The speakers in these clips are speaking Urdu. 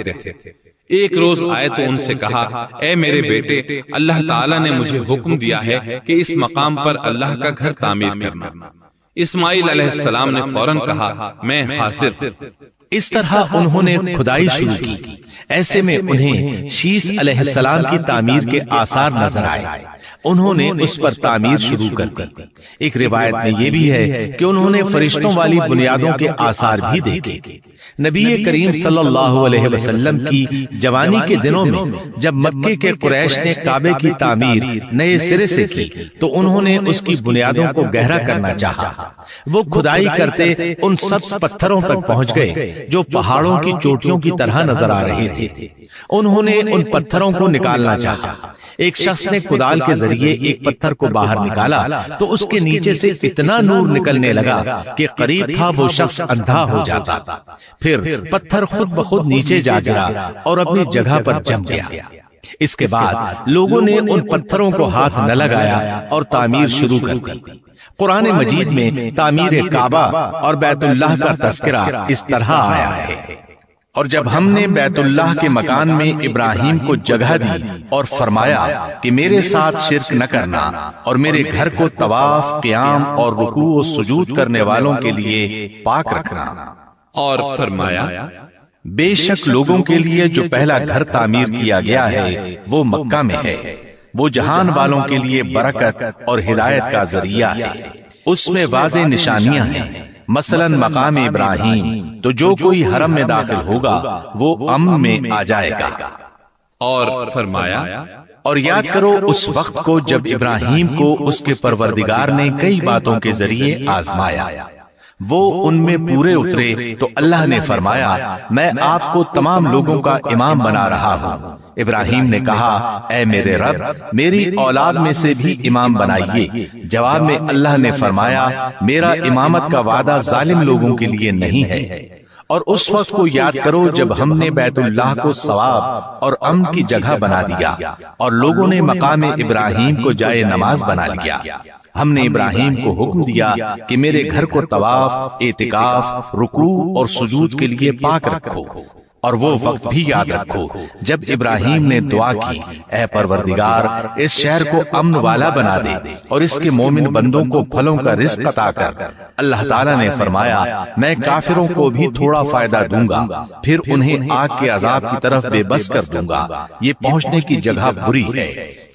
رہتے تھے۔ ایک روز آئے تو ان سے کہا، اے میرے بیٹے، اللہ تعالیٰ نے مجھے حکم دیا ہے کہ اس مقام پر اللہ کا گھر تعمیر کرنا۔ اسماعیل علیہ السلام نے فوراً کہا، میں حاضر ہوں۔ اس طرح انہوں نے کھدائی شروع کی۔ ایسے میں انہیں شیس علیہ السلام کی تعمیر کے آثار نظر آئے۔ انہوں نے اس پر تعمیر شروع کر دی۔ ایک روایت میں یہ بھی ہے کہ انہوں نے فرشتوں والی بنیادوں کے آثار بھی دیکھے۔ نبی کریم صلی اللہ علیہ وسلم کی جوانی کے دنوں میں جب مکے کے قریش نے کعبے کی تعمیر نئے سرے سے کی تو انہوں نے اس کی بنیادوں کو گہرا کرنا چاہا۔ وہ کھدائی کرتے ان سبز پتھروں تک پہنچ گئے جو پہاڑوں کی چوٹیوں کی طرح نظر آ رہے تھے۔ انہوں نے ان پتھروں کو نکالنا چاہا۔ ایک شخص نے کدال کے ذریعے ایک پتھر کو باہر نکالا تو اس کے نیچے سے اتنا نور نکلنے لگا کہ قریب تھا وہ شخص اندھا ہو جاتا۔ پھر پتھر خود بخود نیچے جا گرا اور اپنی جگہ پر جم گیا۔ اس کے بعد لوگوں نے ان پتھروں کو ہاتھ نہ لگایا اور تعمیر شروع کر دی۔ قرآن مجید میں تعمیر کعبہ اور بیت اللہ کا تذکرہ اس طرح آیا ہے، اور جب ہم نے بیت اللہ کے مکان میں ابراہیم کو جگہ دی اور فرمایا کہ میرے ساتھ شرک نہ کرنا اور میرے گھر کو طواف، قیام اور رکوع و سجود کرنے والوں کے لیے پاک رکھنا، اور فرمایا بے شک لوگوں کے لیے جو پہلا گھر تعمیر کیا گیا ہے وہ مکہ میں ہے، وہ جہان والوں کے لیے برکت اور ہدایت کا ذریعہ ہے۔ اس میں واضح نشانیاں ہیں، مثلا مقام ابراہیم، تو جو کوئی حرم میں داخل ہوگا وہ امن میں آ جائے گا۔ اور فرمایا اور یاد کرو اس وقت کو جب ابراہیم کو اس کے پروردگار نے کئی باتوں کے ذریعے آزمایا، وہ ان میں پورے اترے تو اللہ نے فرمایا میں آپ کو تمام لوگوں کا امام بنا رہا ہوں۔ ابراہیم نے کہا اے میرے رب، میری اولاد میں سے بھی امام بنائیے۔ جواب میں اللہ نے فرمایا میرا امامت کا وعدہ ظالم لوگوں کے لیے نہیں ہے۔ اور اس وقت کو یاد کرو جب ہم نے بیت اللہ کو ثواب اور امن کی جگہ بنا دیا اور لوگوں نے مقام ابراہیم کو جائے نماز بنا لیا۔ ہم نے ابراہیم کو حکم دیا کہ میرے گھر کو طواف، اعتکاف، رکوع اور سجود کے لیے پاک رکھو، اور وہ وقت بھی یاد رکھو جب ابراہیم نے دعا کی اے پروردگار اس شہر کو امن والا بنا دے اور اس کے مومن بندوں کو پھلوں کا رزق عطا کر۔ اللہ تعالیٰ نے فرمایا میں کافروں کو بھی تھوڑا فائدہ دوں گا، پھر انہیں آگ کے عذاب کی طرف بے بس کر دوں گا، یہ پہنچنے کی جگہ بری ہے۔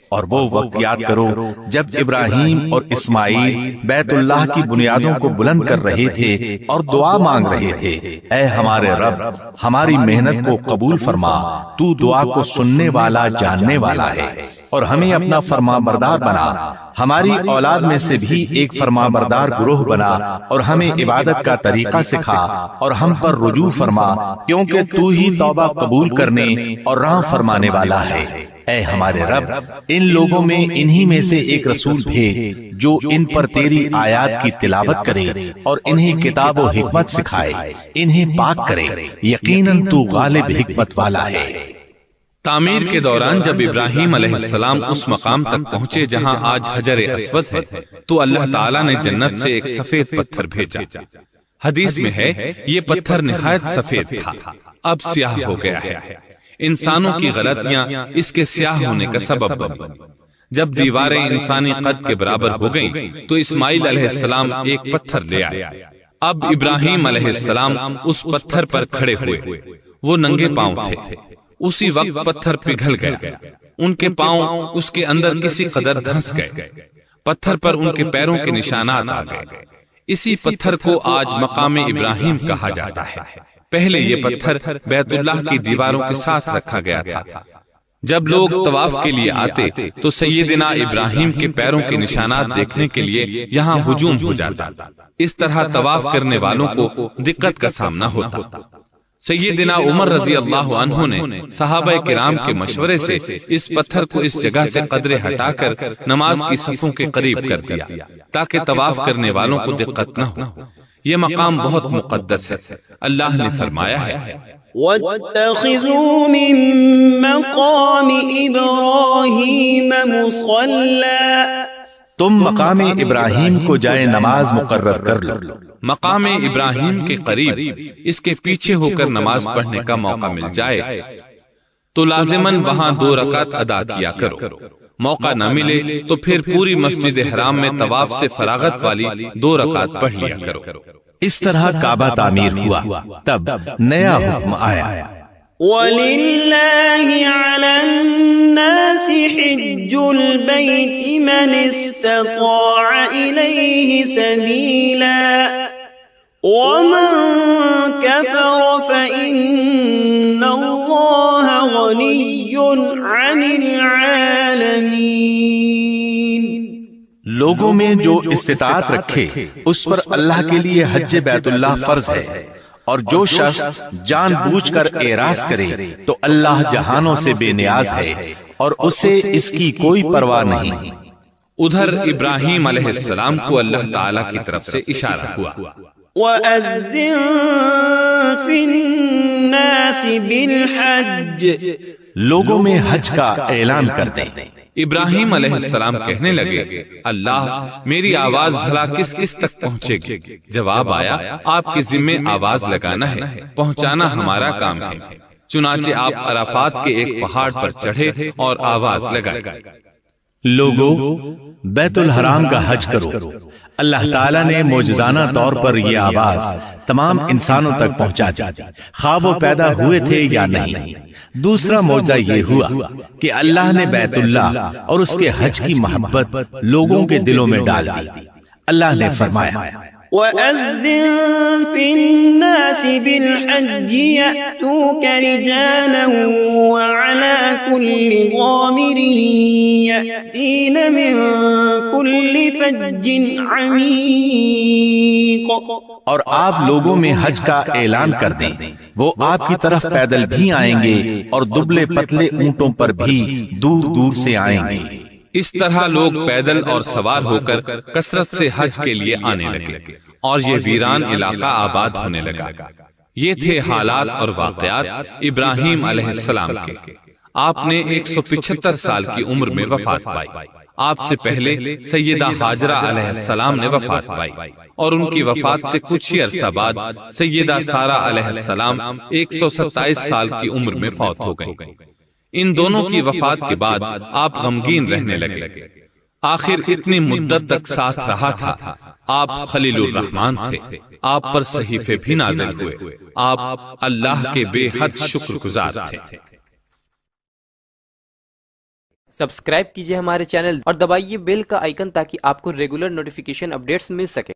اور وہ وقت یاد کرو جب ابراہیم اور اسماعیل بیت اللہ کی بنیادوں کو بلند کر رہے تھے اور دعا مانگ رہے تھے اے ہمارے رب، ہماری محنت کو قبول فرما، تو دعا کو سننے والا، جاننے والا ہے، اور ہمیں اپنا فرما بردار بنا۔ ہماری اولاد میں سے بھی ایک فرما بردار گروہ بنا اور ہمیں عبادت کا طریقہ سکھا اور ہم پر رجوع فرما، کیونکہ تو ہی توبہ قبول کرنے اور راہ فرمانے والا ہے۔ اے ہمارے رب، ان لوگوں میں انہی میں سے ایک رسول بھیج جو ان پر تیری آیات کی تلاوت کرے اور انہیں کتاب و حکمت سکھائے، انہیں پاک کرے، یقیناً تو غالب حکمت والا ہے۔ تعمیر کے دوران جب ابراہیم علیہ السلام اس مقام تک پہنچے جہاں آج حجر اسود ہے تو اللہ تعالیٰ نے جنت سے ایک سفید پتھر بھیجا۔ حدیث میں ہے یہ پتھر نہایت سفید تھا، اب سیاہ ہو گیا ہے۔ انسانوں کی غلطیاں اس کے سیاہ ہونے کا سبب بنی۔ جب دیواریں انسانی قد کے برابر ہو گئیں تو اسماعیل علیہ السلام ایک پتھر لے آئے۔ اب ابراہیم علیہ السلام اس پتھر پر کھڑے ہوئے، وہ ننگے پاؤں تھے۔ اسی وقت پتھر پگھل گیا، ان کے پاؤں اس کے اندر کسی قدر دھنس گئے، پتھر پر ان کے پیروں کے نشانات آ گئے۔ اسی پتھر کو آج مقام ابراہیم کہا جاتا ہے۔ پہلے یہ پتھر بیت اللہ کی دیواروں کے ساتھ رکھا گیا تھا۔ جب لوگ طواف کے لیے آتے تو سیدنا ابراہیم کے پیروں کے نشانات دیکھنے کے لیے یہاں ہجوم ہو جاتا۔ اس طرح طواف کرنے والوں کو دقت کا سامنا ہوتا۔ سیدنا عمر رضی اللہ عنہ نے صحابہ کرام کے مشورے سے اس پتھر کو اس جگہ سے قدرے ہٹا کر نماز کی صفوں کے قریب کر دیا تاکہ طواف کرنے والوں کو دقت نہ ہو۔ یہ مقام بہت مقدس ہے۔ اللہ نے فرمایا ہے وَاتَّخِذُوا مِن مَّقَامِ إِبْرَاهِيمَ مُصَلًّى تم مقام ابراہیم کو جائے نماز مقرر کر لو۔ مقام ابراہیم کے قریب اس کے پیچھے ہو کر نماز پڑھنے کا موقع مل جائے تو لازماً وہاں 2 رکعت ادا کیا کرو۔ موقع نہ ملے تو پھر پوری مسجد حرام میں طواف سے فراغت والی 2 رکعت پڑھ لیا کرو۔ اس طرح کعبہ تعمیر ہوا، تب نیا حکم آیا۔ وَلِلَّهِ عَلَى النَّاسِ حِجُّ الْبَيْتِ مَنِ اسْتَطَاعَ إِلَيْهِ سَبِيلًا وَمَن كَفَرَ فَإِنَّ اللَّهَ غَنِيٌّ عَنِ الْعَالَمِينَ۔ لوگوں میں جو استطاعت رکھے اس پر اللہ کے لیے حج بیت اللہ فرض ہے، اور جو شخص جان بوجھ کر اعراض کرے تو اللہ جہانوں سے بے نیاز ہے اور اسے اس کی کوئی پرواہ نہیں۔ ادھر ابراہیم علیہ السلام کو اللہ تعالیٰ کی طرف سے اشارہ ہوا، وَأَذِّن فِي النَّاسِ بِالْحَجِّ، لوگوں میں حج کا اعلان کر دیں۔ ابراہیم علیہ السلام کہنے لگے، اللہ میری آواز بھلا کس کس تک پہنچے گی؟ جواب آیا، آپ کے ذمے آواز لگانا ہے، پہنچانا ہمارا کام ہے۔ چنانچہ آپ عرفات کے ایک پہاڑ پر چڑھے اور آواز لگائے، لوگوں بیت الحرام کا حج کرو۔ اللہ تعالیٰ نے معجزانہ طور پر یہ آواز تمام انسانوں تک پہنچا دی، خواہ وہ پیدا ہوئے تھے یا نہیں۔ دوسرا معجزہ یہ ہوا کہ اللہ نے بیت اللہ اور اس کے حج کی محبت لوگوں کے دلوں میں ڈال دی۔ اللہ نے فرمایا، وَأَذِّن فِي النَّاسِ بِالْحَجِّ يَأْتُوكَ رِجَالًا وَعَلَى كُلِّ ضَامِرٍ يَأْتِينَ مِن كُلِّ فَجٍّ عَمِيقٍ۔ اور آپ لوگوں میں حج کا اعلان کر دیں، وہ آپ کی طرف پیدل بھی آئیں گے اور دبلے پتلے اونٹوں پر بھی دور دور سے آئیں گے۔ اس طرح لوگ پیدل اور سوار ہو کر کثرت سے حج کے لیے آنے لگے اور یہ ویران علاقہ آباد ہونے لگا۔ یہ تھے حالات اور واقعات ابراہیم علیہ السلام کے۔ آپ نے 175 سال کی عمر میں وفات پائی۔ آپ سے پہلے سیدہ ہاجرہ علیہ السلام نے وفات پائی، اور ان کی وفات سے کچھ ہی عرصہ بعد سیدہ سارہ علیہ السلام 127 سال کی عمر میں فوت ہو گئی۔ ان دونوں کی وفات کے بعد آپ غمگین رہنے لگے۔ آخر اتنی مدت تک ساتھ رہا تھا۔ آپ خلیل الرحمن تھے، آپ پر صحیفے بھی نازل ہوئے، آپ اللہ کے بے حد شکر گزار تھے۔ سبسکرائب کیجئے ہمارے چینل اور دبائیے بیل کا آئیکن تاکہ آپ کو ریگولر نوٹیفیکیشن اپڈیٹس مل سکے۔